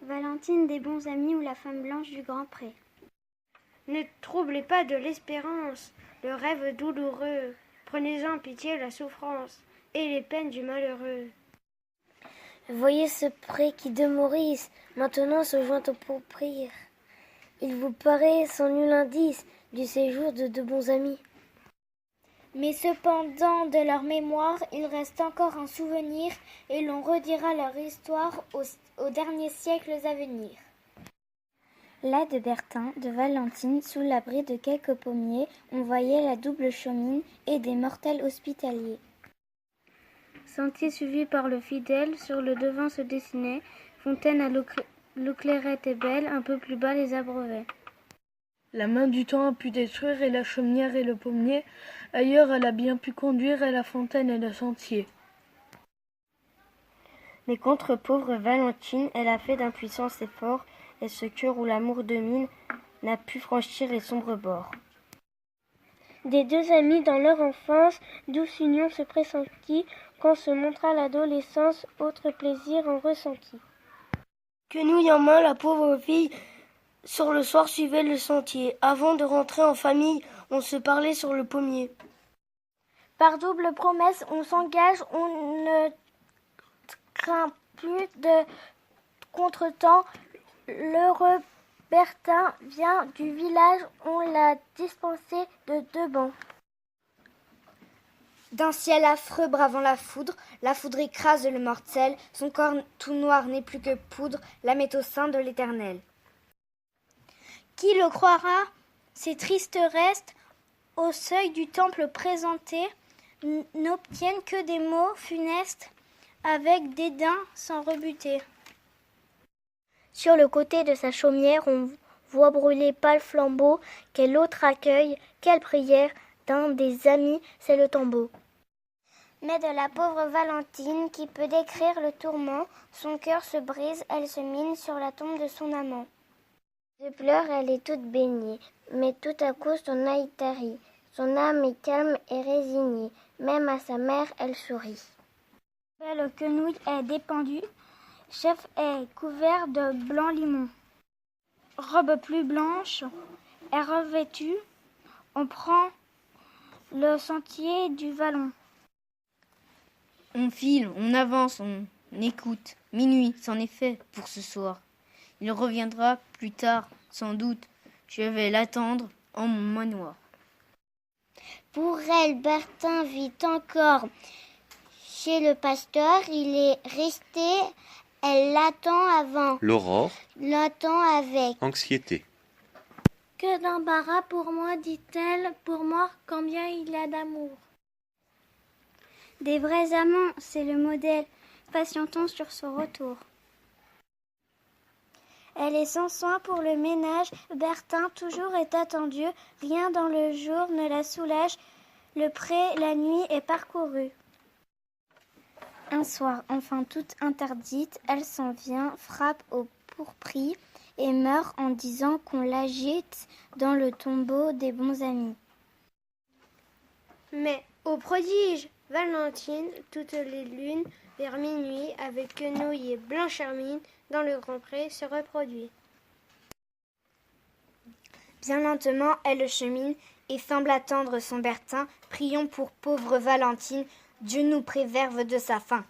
Valentine des bons amis ou la femme blanche du grand pré. Ne troublez pas de l'espérance le rêve douloureux, prenez en pitié la souffrance et les peines du malheureux. Voyez ce pré qui de Maurice maintenant se joint au pourprir. Il vous paraît sans nul indice du séjour de deux bons amis. Mais cependant, de leur mémoire, il reste encore un souvenir et l'on redira leur histoire aux derniers siècles à venir. Là de Bertin, de Valentine, sous l'abri de quelques pommiers, on voyait la double chaumine et des mortels hospitaliers. Sentier suivi par le fidèle, sur le devant se dessinait, fontaine à l'eau clairette et belle, un peu plus bas les abreuvait. La main du temps a pu détruire et la chaumière et le pommier, ailleurs elle a bien pu conduire et la fontaine et le sentier. Mais contre pauvre Valentine, elle a fait d'impuissance effort, et ce cœur où l'amour domine n'a pu franchir les sombres bords. Des deux amis dans leur enfance, douce union se pressentit, quand se montra l'adolescence, autre plaisir en ressentit. Quenouille en main, la pauvre fille, sur le soir suivait le sentier. Avant de rentrer en famille, on se parlait sur le pommier. Par double promesse, on s'engage, on ne craint plus de contretemps. L'heureux Bertin vient du village, on l'a dispensé de 2 bancs. D'un ciel affreux bravant la foudre écrase le mortel, son corps tout noir n'est plus que poudre, la met au sein de l'Éternel. Qui le croira, ces tristes restes, au seuil du temple présentés, n'obtiennent que des mots funestes, avec dédain sans rebuter. Sur le côté de sa chaumière, on voit brûler pâle flambeau. Quel autre accueil, quelle prière d'un des amis, c'est le tombeau. Mais de la pauvre Valentine, qui peut décrire le tourment, son cœur se brise, elle se mine sur la tombe de son amant. De pleurs, elle est toute baignée, mais tout à coup son œil tarit. Son âme est calme et résignée, même à sa mère elle sourit. Belle quenouille est dépendue, chef est couvert de blanc limon. Robe plus blanche est revêtue, on prend le sentier du vallon. On file, on avance, on écoute. Minuit, c'en est fait pour ce soir. Il reviendra plus tard, sans doute. Je vais l'attendre en mon manoir. Pour elle, Bertin vit encore chez le pasteur. Il est resté, elle l'attend avant. L'aurore. L'attend avec Anxiété. Que d'embarras pour moi, dit-elle, pour moi, combien il y a d'amour. Des vrais amants, c'est le modèle. Patientons sur son retour. Elle est sans soin pour le ménage. Bertin toujours est attendu. Rien dans le jour ne la soulage. Le pré, la nuit est parcouru. Un soir, enfin toute interdite, elle s'en vient, frappe au pourpris et meurt en disant qu'on l'agite dans le tombeau des bons amis. Mais, ô prodige, Valentine, toutes les lunes, vers minuit, avec quenouille et blanche hermine, dans le grand pré, se reproduit. Bien lentement, elle chemine et semble attendre son Bertin. Prions pour pauvre Valentine, Dieu nous préserve de sa faim.